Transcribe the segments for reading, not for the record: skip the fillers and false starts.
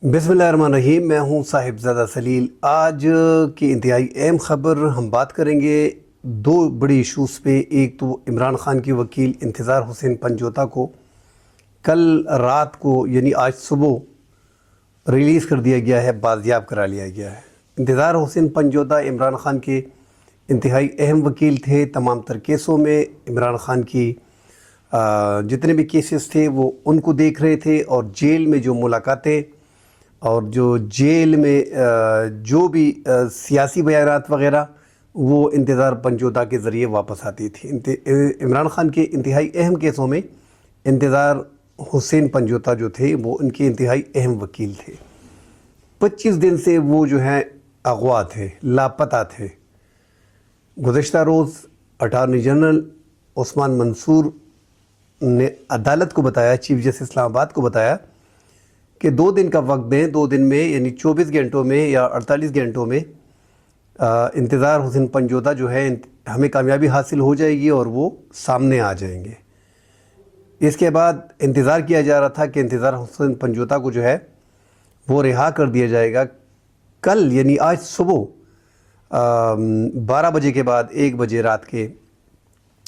बिस्मिल्लाहिर्रहमानिर्रहीम। मैं हूं साहिबजादा सलील। आज की इंतहाई अहम ख़बर हम बात करेंगे दो बड़ी इशूज़ पे। एक तो इमरान ख़ान की वकील इंतज़ार हुसैन पंजोता को कल रात को यानी आज सुबह रिलीज़ कर दिया गया है, बाजियाब करा लिया गया है। इंतज़ार हुसैन पंजोता इमरान ख़ान के इंतहाई अहम वकील थे। तमाम तर केसों में इमरान ख़ान की जितने भी केसेस थे वो उनको देख रहे थे, और जेल में जो मुलाकातें और जो जेल में जो भी सियासी बयानात वग़ैरह वो इंतज़ार पंजोता के ज़रिए वापस आती थी। इमरान ख़ान के इंतहाई अहम केसों में इंतज़ार हुसैन पंजोता जो थे वो उनके इंतहाई अहम वकील थे। 25 दिन से वो जो हैं अगवा थे, लापता थे। गुज़श्ता रोज़ अटारनी जनरल उस्मान मंसूर ने अदालत को बताया, चीफ जस्टिस इस्लामाबाद को बताया कि 2 दिन का वक्त दें। 2 दिन में यानी 24 घंटों में या 48 घंटों में इंतज़ार हुसैन पंजोता जो है हमें कामयाबी हासिल हो जाएगी और वो सामने आ जाएंगे। इसके बाद इंतज़ार किया जा रहा था कि इंतज़ार हुसैन पंजोता को जो है वो रिहा कर दिया जाएगा कल, यानी आज सुबह 12 बजे के बाद 1 बजे रात के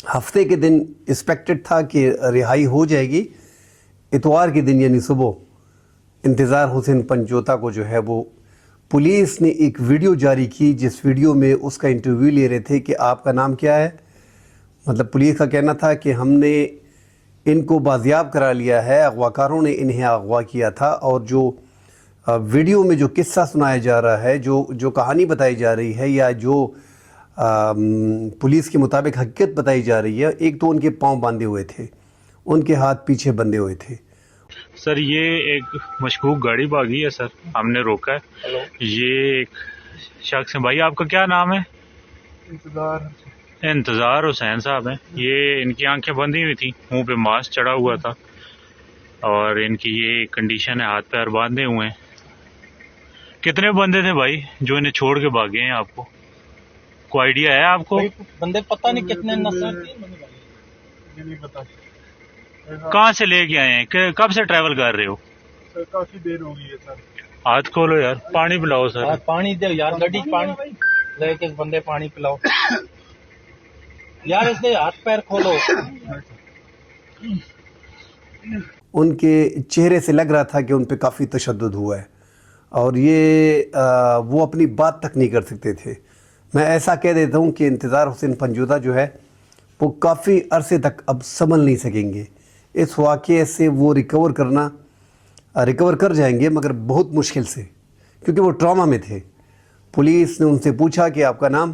हफ्ते के दिन एक्सपेक्टेड था कि रिहाई हो जाएगी। इतवार के दिन यानी सुबह इंतज़ार हुसैन पंजोता को जो है वो पुलिस ने एक वीडियो जारी की, जिस वीडियो में उसका इंटरव्यू ले रहे थे कि आपका नाम क्या है। मतलब पुलिस का कहना था कि हमने इनको बाजियाब करा लिया है, अगवाकारों ने इन्हें अगवा किया था, और जो वीडियो में जो किस्सा सुनाया जा रहा है, जो कहानी बताई जा रही है, या जो पुलिस के मुताबिक हकीकत बताई जा रही है, एक तो उनके पाँव बांधे हुए थे, उनके हाथ पीछे बंधे हुए थे। सर ये एक मशकूक गाड़ी भागी है सर, हमने रोका है। ये एक शख्स है। भाई आपका क्या नाम है? इंतज़ार हुसैन साहब हैं। ये इनकी आंखें बंधी हुई थी, मुंह पे मास्क चढ़ा हुआ था, और इनकी ये कंडीशन है, हाथ पैर बांधे हुए हैं। कितने बंदे थे भाई जो इन्हें छोड़ के भागे हैं? आपको कोई आइडिया है? आपको बंदे पता नहीं कितने नस्ल के, नहीं पता। कहाँ से लेके आए हैं? कब से ट्रैवल कर रहे हो? सर काफी देर हो गई है सर। हाथ खोलो यार, पानी पिलाओ सर। पानी दे यार, गड्डी पानी लेके बंदे पानी पिलाओ यार, इसके हाथ पैर खोलो। उनके चेहरे से लग रहा था कि उन पे काफ़ी तशद्दुद हुआ है, और ये वो अपनी बात तक नहीं कर सकते थे। मैं ऐसा कह देता हूँ कि इंतज़ार हुसैन पंजोता जो है वो काफ़ी अरसे तक अब संभल नहीं सकेंगे। इस वाक़े से वो रिकवर कर जाएंगे, मगर बहुत मुश्किल से, क्योंकि वो ट्रॉमा में थे। पुलिस ने उनसे पूछा कि आपका नाम,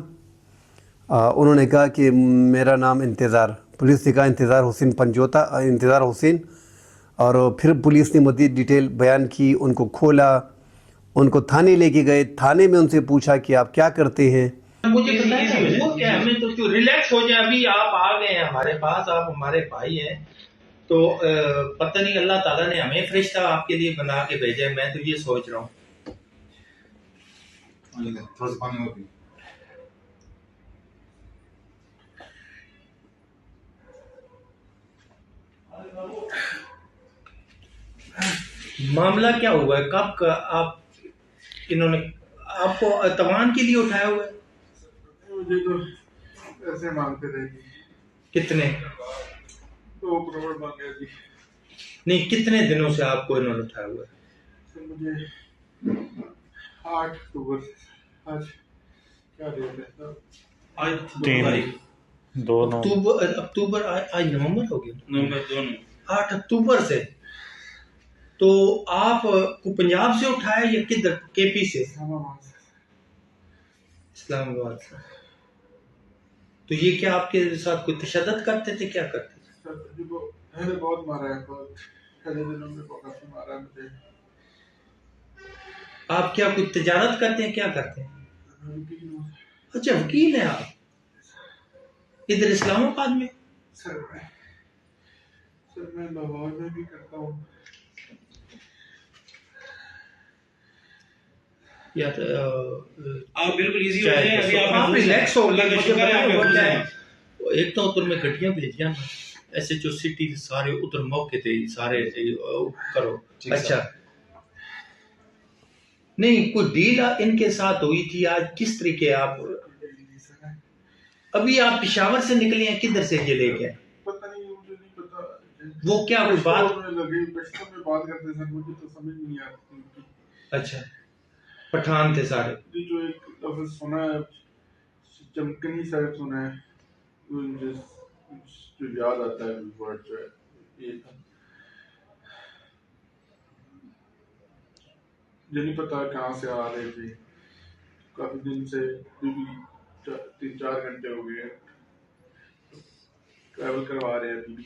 उन्होंने कहा कि मेरा नाम इंतज़ार। पुलिस ने कहा इंतज़ार हुसैन पंजोता, इंतज़ार हुसैन। और फिर पुलिस ने मज़ीद डिटेल बयान की, उनको खोला, उनको थाने लेके गए। थाने में उनसे पूछा कि आप क्या करते हैं। मुझे बताइए वो क्या, हमें तो क्यों रिलैक्स हो जाए। अभी आप आ गए हैं हमारे पास, आप हमारे भाई हैं, तो पता नहीं अल्लाह ताला ने हमें फरिश्ता आपके लिए बना के भेजा है। मैं तो ये सोच रहा हूँ। मामला क्या हुआ है? कब का आप इन्होंने आपको तवान के लिए उठाया हुआ है? मुझे तो ऐसे मांगते थे जी। कितने? 2 करोड़ मांगे जी। नहीं, कितने दिनों से आपको इन्होंने उठाया हुआ है? तो मुझे 8 अक्टूबर से, आज क्या डेट है सर? आज 2 अक्टूबर आज नवंबर हो गया। नवंबर 8 अक्टूबर से। तो आप को पंजाब से उठाया या किधर? केपी से? इस्लामाबाद से। तो ये क्या आपके साथ कोई तशद्दुद करते थे? क्या करते थे? सर जी वो पहले बहुत मारा है, पहले दिनों में काफी मारा है मुझे। आप क्या कोई तिजारत करते हैं? क्या करते हैं? अच्छा, वकील हैं आप इधर इस्लामाबाद में? सर मैं लाहौर में भी करता हूँ यार। आप बिल्कुल इजी हो जाए। अभी आप रिलैक्स हो। अल्लाह का शुक्र है, आप खुश हैं। एक तो उधर में गड्डियां भेजिया ना, SHO सिटी सारे उधर मौके थे सारे करो। अच्छा, नहीं, कोई डील इनके साथ हुई थी आज? किस तरीके आप अभी आप पेशावर से निकले हैं, किधर से ये लेके आए? पता नहीं, मुझे नहीं पता। वो क्या कोई बात? लगे पश्तो में बात करते सर, मुझे तो समझ नहीं आती उनकी। अच्छा, पठान थे सारे। ये जो एक लफ्ज सुना है, चमकनी साहब सुना है, वो जो याद आता है वर्ड जो है ये था। मुझे नहीं पता कहाँ से आ रहे थे, काफी दिन से, 3-4 घंटे हो गए ट्रैवल करवा रहे हैं अभी भी।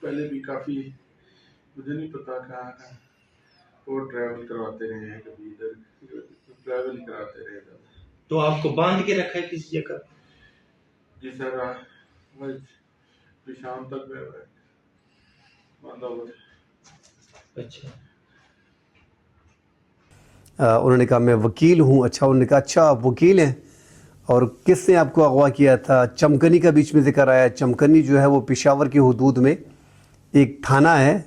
पहले भी काफी, मुझे नहीं पता कहाँ और ट्रैवल करवाते रहे हैं, कभी इधर ट्रैवल ही कराते रहे थे। तो आपको बांध के रखा है किसी जगह? जी सर, आज शाम तक बांधा हुआ है। अच्छा, उन्होंने कहा मैं वकील हूँ। अच्छा, उन्होंने कहा अच्छा आप वकील हैं, और किसने आपको अगवा किया था? चमकनी का बीच में जिक्र आया। चमकनी जो है वो पेशावर की हुदूद में एक थाना है,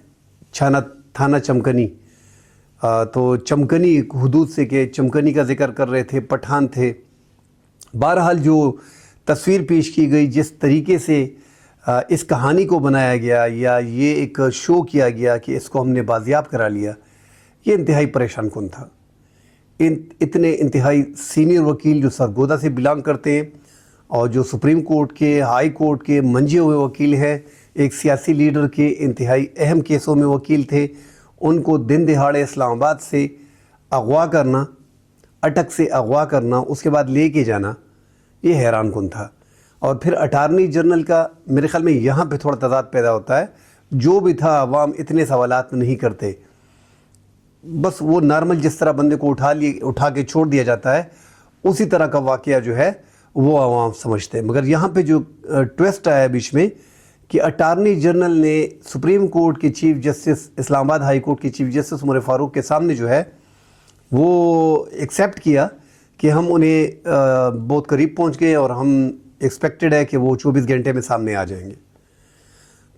थाना चमकनी। तो चमकनी हुदूद से के चमकनी का जिक्र कर रहे थे, पठान थे। बहरहाल जो तस्वीर पेश की गई, जिस तरीके से इस कहानी को बनाया गया या ये एक शो किया गया कि इसको हमने बाजियाब करा लिया, ये इंतहाई परेशान कुन था। इतने इंतहाई सीनियर वकील जो सरगोदा से बिलोंग करते हैं और जो सुप्रीम कोर्ट के, हाई कोर्ट के मंजे हुए वकील हैं, एक सियासी लीडर के इंतहाई अहम केसों में वकील थे, उनको दिन दिहाड़े इस्लामाबाद से अगवा करना, अटक से अगवा करना, उसके बाद ले के जाना, ये हैरान कुन था। और फिर अटारनी जनरल का मेरे ख्याल में यहाँ पे थोड़ा तजाद पैदा होता है। जो भी था अवाम इतने सवालात नहीं करते, बस वो नॉर्मल जिस तरह बंदे को उठा के छोड़ दिया जाता है, उसी तरह का वाक़या जो है वो अवाम समझते हैं। मगर यहाँ पे जो ट्विस्ट आया बीच में कि अटारनी जनरल ने सुप्रीम कोर्ट के chief justice, Islamabad high court के चीफ जस्टिस उमर फ़ारूक के सामने जो है वो एक्सेप्ट किया कि हम उन्हें बहुत करीब पहुँच गए और हम एक्सपेक्टेड है कि वो 24 घंटे में सामने आ जाएंगे।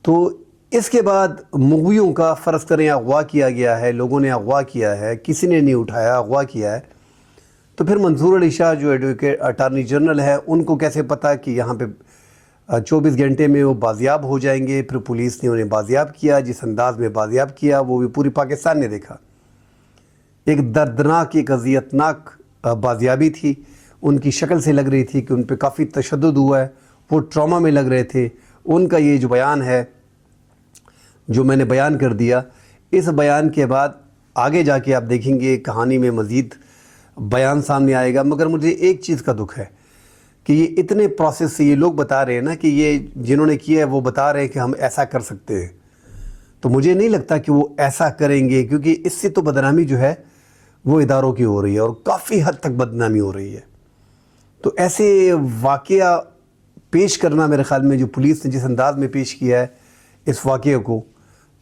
तो इसके बाद मुग़वियों का फ़र्ज़ करें अगवा किया गया है, लोगों ने अगवा किया है, किसी ने नहीं उठाया, अगवा किया है, तो फिर मंसूर अली शाह जो एडवोकेट अटारनी जनरल है, उनको कैसे पता कि यहाँ पे 24 घंटे में वो बाजियाब हो जाएंगे? फिर पुलिस ने उन्हें बाजियाब किया, जिस अंदाज में बाजियाब किया वो भी पूरी पाकिस्तान ने देखा। एक दर्दनाक, एक अज़ियतनाक बाजियाबी थी। उनकी शक्ल से लग रही थी कि उन पर काफ़ी तशद्दुद हुआ है, वो ट्रॉमा में लग रहे थे। उनका ये जो बयान है, जो मैंने बयान कर दिया, इस बयान के बाद आगे जाके आप देखेंगे कहानी में मज़ीद बयान सामने आएगा। मगर मुझे एक चीज़ का दुख है कि ये इतने प्रोसेस से ये लोग बता रहे हैं ना कि ये जिन्होंने किया है वो बता रहे हैं कि हम ऐसा कर सकते हैं, तो मुझे नहीं लगता कि वो ऐसा करेंगे, क्योंकि इससे तो बदनामी जो है वो इदारों की हो रही है और काफ़ी हद तक बदनामी हो रही है। तो ऐसे वाक़या पेश करना, मेरे ख़्याल में जो पुलिस ने जिस अंदाज में पेश किया है इस वाक़े को,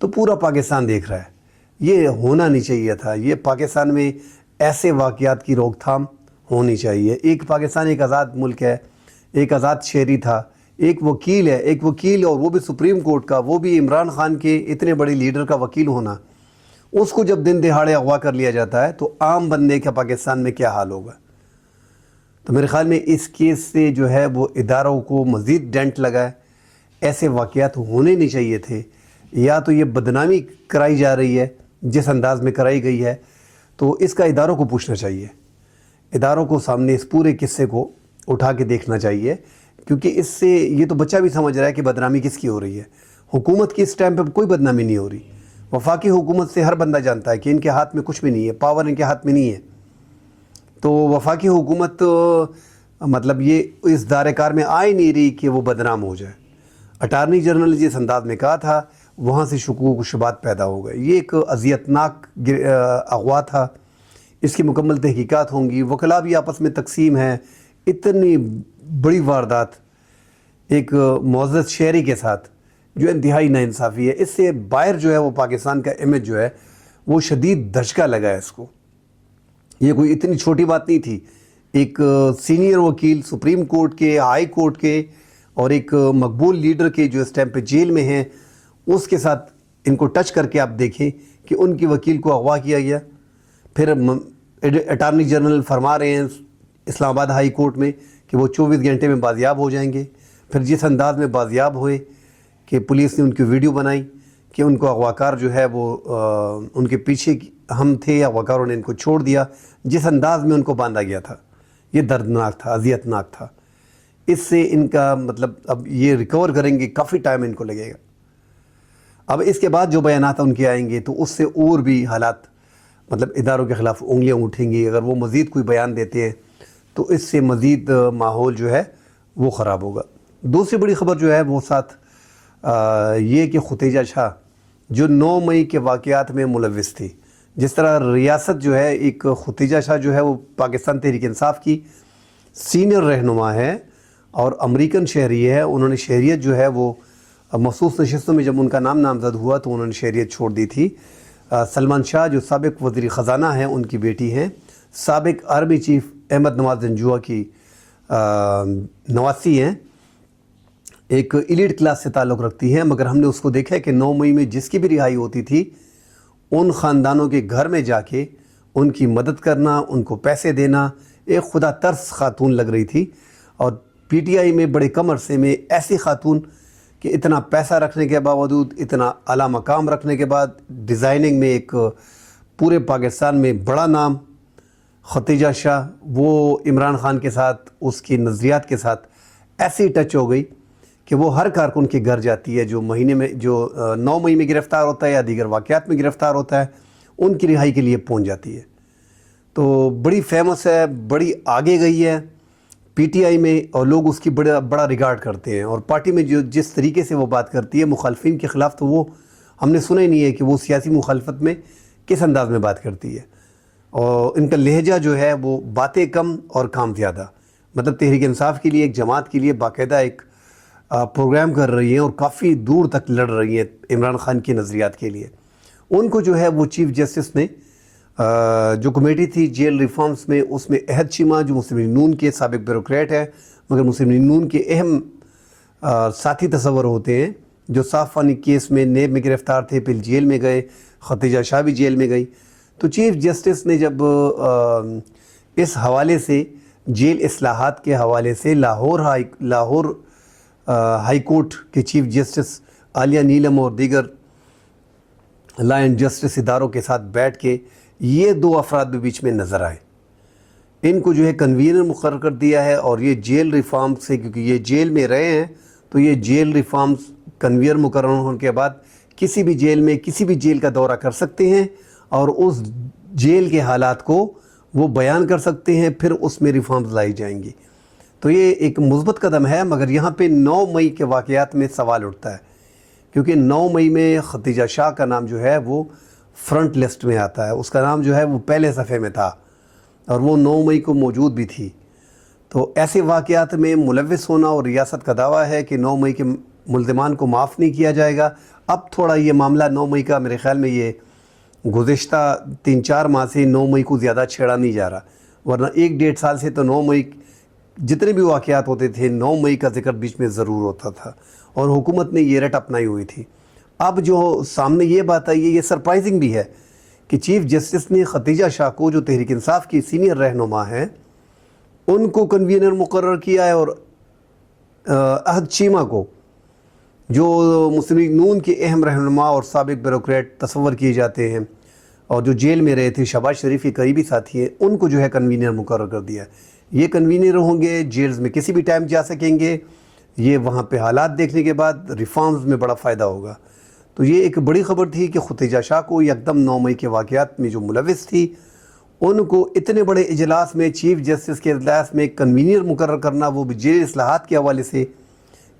तो पूरा पाकिस्तान देख रहा है। ये होना नहीं चाहिए था। ये पाकिस्तान में ऐसे वाक़यात की रोकथाम होनी चाहिए। एक पाकिस्तान एक आज़ाद मुल्क है, एक आज़ाद शहरी था, एक वकील है, एक वकील, और वो भी सुप्रीम कोर्ट का, वो भी इमरान खान के इतने बड़े लीडर का वकील होना, उसको जब दिन दिहाड़े अगवा कर लिया जाता है तो आम बंदे का पाकिस्तान में क्या हाल होगा। तो मेरे ख़्याल में इस केस से जो है वो इदारों को मज़ीद डेंट लगा है। ऐसे वाक़यात होने नहीं चाहिए थे। या तो ये बदनामी कराई जा रही है जिस अंदाज़ में कराई गई है, तो इसका इदारों को पूछना चाहिए। इदारों को सामने इस पूरे किस्से को उठा के देखना चाहिए, क्योंकि इससे ये तो बच्चा भी समझ रहा है कि बदनामी किसकी हो रही है। हुकूमत की इस टाइम पे कोई बदनामी नहीं हो रही। वफाकी हुकूमत से हर बंदा जानता है कि इनके हाथ में कुछ भी नहीं है, पावर इनके हाथ में नहीं है। तो वफाकी हुकूमत मतलब ये इस दायरे कार में आ ही नहीं रही कि वो बदनाम हो जाए। अटारनी जनरल ने जिस अंदाज में कहा था, वहाँ से शकूक शुबात पैदा हो गए। ये एक अज़ियतनाक अगवा था। इसकी मुकम्मल तहकीकात होंगी। वकला भी आपस में तकसीम है। इतनी बड़ी वारदात एक मुअज़्ज़ज़ शहरी के साथ जो इंतहाई नाइंसाफ़ी है, इससे बाहर जो है वो पाकिस्तान का इमेज जो है वो शदीद धचका लगा है इसको। ये कोई इतनी छोटी बात नहीं थी। एक सीनियर वकील सुप्रीम कोर्ट के, हाई कोर्ट के और एक मकबूल लीडर के जो इस टाइम पे जेल में हैं, उसके साथ इनको टच करके आप देखें कि उनकी वकील को अगवा किया गया। फिर अटार्नी जनरल फरमा रहे हैं इस्लामाबाद हाई कोर्ट में कि वो 24 घंटे में बाजियाब हो जाएंगे। फिर जिस अंदाज में बाजियाब हुए कि पुलिस ने उनकी वीडियो बनाई कि उनको अगवाकार जो है वो उनके पीछे हम थे, अगवाकारों ने इनको छोड़ दिया, जिस अंदाज में उनको बांधा गया था ये दर्दनाक था, अजियतनाक था। इससे इनका मतलब अब ये रिकवर करेंगे काफ़ी टाइम इनको लगेगा। अब इसके बाद जो बयानात उनके आएंगे तो उससे और भी हालात मतलब इदारों के ख़िलाफ़ उंगलियां उठेंगी। अगर वो मज़ीद कोई बयान देते हैं तो इससे मज़ीद माहौल जो है वो ख़राब होगा। दूसरी बड़ी ख़बर जो है वो साथ ये कि खुतीजा शाह जो 9 मई के वाक़यात में मुलव्विस थी। जिस तरह रियासत जो है एक खुतीजा शाह जो है वो पाकिस्तान तहरीक इंसाफ की सीनियर रहनुमा है और अमेरिकन शहरी है। उन्होंने शहरियत जो है वो मखसूस नशस्तों में जब उनका नाम नामज़द हुआ तो उन्होंने शहरियत छोड़ दी थी। सलमान शाह जो साबिक़ वज़ीर ख़ज़ाना हैं उनकी बेटी हैं, साबिक़ आर्मी चीफ़ अहमद नवाज़ जंजुआ की नवासी हैं, एक एलीट क्लास से ताल्लुक़ रखती हैं। मगर हमने उसको देखा है कि 9 मई में जिसकी भी रिहाई होती थी उन ख़ानदानों के घर में जाके उनकी मदद करना, उनको पैसे देना, एक खुदा तरस ख़ातून लग रही थी। और PTI में बड़े कम अरसे में ऐसी ख़ातून कि इतना पैसा रखने के बावजूद, इतना आला मकाम रखने के बाद, डिज़ाइनिंग में एक पूरे पाकिस्तान में बड़ा नाम, खुतीजा शाह वो इमरान ख़ान के साथ उसकी नज़रियात के साथ ऐसी टच हो गई कि वो हर कारकुन के घर जाती है जो महीने में जो 9 मई में गिरफ़्तार होता है या दीगर वाक़यात में गिरफ़्तार होता है, उनकी रिहाई के लिए पहुंच जाती है। तो बड़ी फेमस है, बड़ी आगे गई है PTI में और लोग उसकी बड़ा रिगार्ड करते हैं। और पार्टी में जो जिस तरीके से वो बात करती है मुखालफिन के ख़िलाफ़, तो वो हमने सुना ही नहीं है कि वो सियासी मुखालफत में किस अंदाज़ में बात करती है। और इनका लहजा जो है वो बातें कम और काम ज़्यादा। मतलब तहरीक इंसाफ के लिए, एक जमात के लिए बाकायदा एक प्रोग्राम कर रही हैं और काफ़ी दूर तक लड़ रही हैं इमरान ख़ान की नज़रियात के लिए। उनको जो है वो चीफ़ जस्टिस ने जो कमेटी थी जेल रिफॉर्म्स में, उसमें अहद चीमा जो मुस्लिम लीग नून के साबिक़ ब्यूरोक्रेट है मगर मुस्लिम लीग नून के अहम साथी तस्वर होते हैं, जो साफ़ानी केस में नेब में गिरफ़्तार थे, फिर जेल में गए, खुतीजा शाह भी जेल में गई। तो चीफ़ जस्टिस ने जब इस हवाले से जेल इस्लाहात के हवाले से लाहौर हाई कोर्ट के चीफ़ जस्टिस आलिया नीलम और दीगर लॉ एंड जस्टिस इदारों के साथ बैठ के ये 2 अफराद भी बीच में नज़र आए, इनको जो है कन्वीनर मुकर्रर कर दिया है। और ये जेल रिफॉर्म से, क्योंकि ये जेल में रहे हैं, तो ये जेल रिफॉर्म्स कन्वीनर मुकर्रर होने के बाद किसी भी जेल में किसी भी जेल का दौरा कर सकते हैं और उस जेल के हालात को वो बयान कर सकते हैं, फिर उसमें रिफॉर्म्स लाई जाएंगी। तो ये एक मुस्बत कदम है। मगर यहाँ पे 9 मई के वाक़यात में सवाल उठता है, क्योंकि 9 मई में खुतीजा शाह का नाम जो है वो फ्रंट लिस्ट में आता है, उसका नाम जो है वो पहले सफ़े में था और वो 9 मई को मौजूद भी थी। तो ऐसे वाक़यात में मुलव्विस होना, और रियासत का दावा है कि 9 मई के मुल्ज़िमान को माफ़ नहीं किया जाएगा। अब थोड़ा ये मामला 9 मई का मेरे ख़्याल में ये गुज़िश्ता 3-4 माह से 9 मई को ज़्यादा छेड़ा नहीं जा रहा, वरना 1-1.5 साल से तो 9 मई जितने भी वाक़यात होते थे 9 मई का जिक्र बीच में ज़रूर होता था और हुकूमत ने ये रट अपनाई हुई थी। अब जो सामने ये बात आई है, ये सरप्राइजिंग भी है कि चीफ़ जस्टिस ने खुतीजा शाह को, जो तहरीक इंसाफ की सीनियर रहनुमा हैं, उनको कन्वीनर मुकर्रर किया है और अहद चीमा को, जो मुस्लिम लीग नून के अहम रहनुमा और साबिक़ ब्यूरोक्रेट तस्वर किए जाते हैं और जो जेल में रहे थे, शहबाज शरीफ के करीबी साथी हैं, उनको जो है कन्वीनर मुकर्रर कर दिया है। ये कन्वीनर होंगे, जेल्स में किसी भी टाइम जा सकेंगे। ये वहाँ पे हालात देखने के बाद रिफॉर्म्स में बड़ा फ़ायदा होगा। तो ये एक बड़ी ख़बर थी कि खुतीजा शाह को एकदम 9 मई के वाक़यात में जो मुलव्विस थी, उनको इतने बड़े इजलास में, चीफ़ जस्टिस के इजलास में कन्वीनर मुकर्रर करना, वो भी जेल इस्लाहात के हवाले से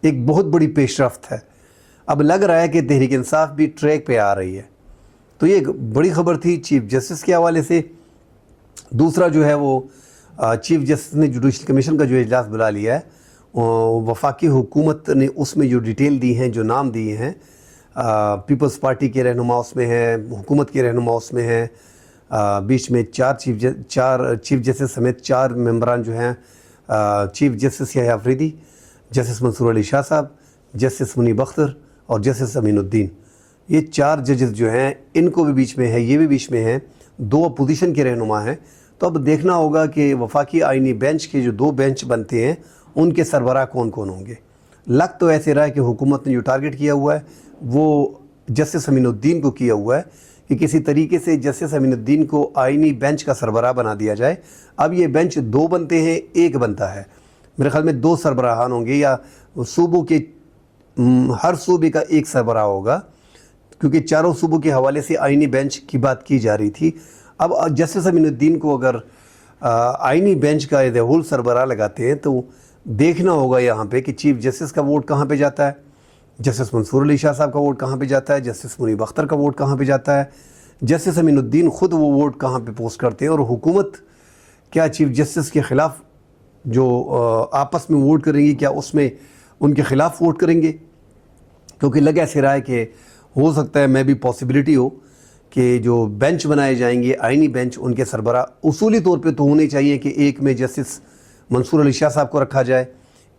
एक बहुत बड़ी पेशरफ्त है। अब लग रहा है कि तहरीक इंसाफ भी ट्रैक पे आ रही है। तो ये एक बड़ी ख़बर थी चीफ़ जस्टिस के हवाले से। दूसरा जो है वो चीफ़ जस्टिस ने जुडिशल कमीशन का जो इजलास बुला लिया है, वफाकी हुकूमत ने उसमें जो डिटेल दी हैं, जो नाम दिए हैं, पीपल्स पार्टी के रहनुमा उसमें हैं, हुकूमत के रहनुमा उसमें हैं, बीच में 4 चीफ़ जस्टिस समेत 4 मेंबरान जो हैं, chief justice Yahya Afridi, justice Mansoor Ali Shah sahab, justice Munib Akhtar और जस्टिस अमीनुद्दीन, یہ 4 ججز جو ہیں ان کو بھی بیچ میں ہے، یہ بھی بیچ میں ہیں، 2 اپوزیشن کے رہنما ہیں۔ تو اب دیکھنا ہوگا کہ وفاقی آئینی بینچ کے جو 2 بینچ بنتے ہیں ان کے سربراہ کون کون ہوں گے۔ لگ تو ایسے رہا ہے کہ حکومت نے جو ٹارگٹ کیا ہوا ہے وہ جسٹس امین الدین کو کیا ہوا ہے کہ کسی طریقے سے جسٹس امین الدین کو آئینی بینچ کا سربراہ بنا دیا جائے۔ اب یہ بینچ 2 بنتے ہیں، 1 بنتا ہے، میرے خیال میں 2 سربراہان ہوں گے، یا صوبوں کے ہر صوبے کا 1 سربراہ ہوگا، کیونکہ 4 صوبوں کے حوالے سے آئینی بینچ کی بات کی جا رہی تھی۔ اب جسٹس امین الدین کو اگر آئینی بینچ کا ایز اے ہول سربراہ لگاتے ہیں تو دیکھنا ہوگا یہاں پہ کہ چیف جسٹس کا ووٹ کہاں پہ جاتا ہے، جسٹس منصور علی شاہ صاحب کا ووٹ کہاں پہ جاتا ہے، جسٹس منیب اختر کا ووٹ کہاں پہ جاتا ہے، جسٹس امین الدین خود وہ ووٹ کہاں پہ پوسٹ کرتے ہیں، اور حکومت کیا چیف جسٹس کے خلاف جو آپس میں ووٹ کریں گی کیا اس میں ان کے خلاف ووٹ کریں گے؟ کیونکہ لگ ایسے رہا ہے کہ ہو سکتا ہے میں بھی پاسبلٹی ہو کہ جو بینچ بنائے جائیں گے آئینی بینچ، ان کے سربراہ اصولی طور پہ تو ہونے چاہیے کہ ایک میں جسٹس منصور علی شاہ صاحب کو رکھا جائے،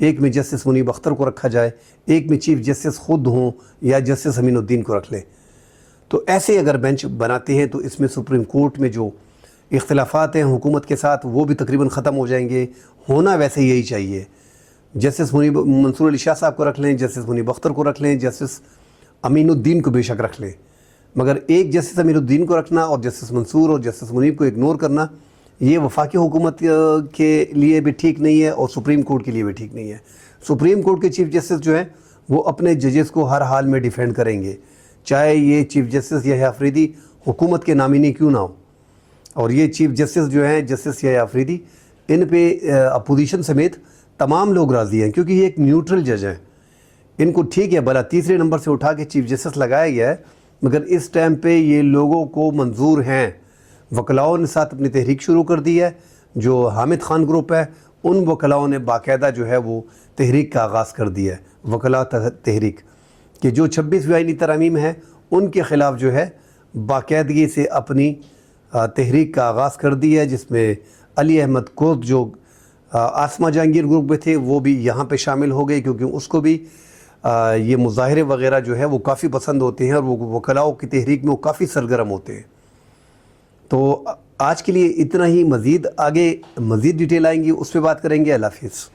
ایک میں جسٹس منیب اختر کو رکھا جائے، ایک میں چیف جسٹس خود ہوں یا جسٹس امین الدین کو رکھ لیں۔ تو ایسے اگر بینچ بناتے ہیں تو اس میں سپریم کورٹ میں جو اختلافات ہیں حکومت کے ساتھ وہ بھی تقریباً ختم ہو جائیں گے۔ ہونا ویسے یہی چاہیے، جسٹس منصور علی شاہ صاحب کو رکھ لیں، جسٹس منیب اختر کو رکھ لیں، جسٹس امین الدین کو بے شک رکھ لیں، مگر ایک جسٹس امین الدین کو رکھنا اور جسٹس منصور اور جسٹس منیب کو اگنور کرنا یہ وفاقی حکومت کے لیے بھی ٹھیک نہیں ہے اور سپریم کورٹ کے لیے بھی ٹھیک نہیں ہے۔ سپریم کورٹ کے چیف جسٹس جو ہیں وہ اپنے ججز کو ہر حال میں ڈیفینڈ کریں گے، چاہے یہ چیف جسٹس یحییٰ آفریدی حکومت کے نامینی کیوں نہ ہو، اور یہ چیف جسٹس جو ہیں جسٹس یحییٰ آفریدی ان پہ اپوزیشن سمیت تمام لوگ راضی ہیں، کیونکہ یہ ایک نیوٹرل جج ہیں۔ ان کو ٹھیک ہے بھلا تیسرے نمبر سے اٹھا کے چیف جسٹس لگایا گیا ہے، مگر اس ٹائم پہ یہ لوگوں کو منظور ہیں۔ وکلاؤں نے ساتھ اپنی تحریک شروع کر دی ہے، جو حامد خان گروپ ہے ان وکلاؤں نے باقاعدہ جو ہے وہ تحریک کا آغاز کر دیا ہے، وکلاء تحریک، کہ جو 26ویں آئینی ترامیم ہیں ان کے خلاف جو ہے باقاعدگی سے اپنی تحریک کا آغاز کر دی ہے، جس میں علی احمد کرد جو آسما جہانگیر گروپ میں تھے وہ بھی یہاں پہ شامل ہو گئے، کیونکہ اس کو بھی یہ مظاہرے وغیرہ جو ہے وہ کافی پسند ہوتے ہیں اور وہ وکلاؤں کی تحریک میں وہ کافی سرگرم ہوتے ہیں۔ تو آج کے لیے اتنا ہی، مزید آگے مزید ڈیٹیل آئیں گی اس پہ بات کریں گے۔ اللہ حافظ۔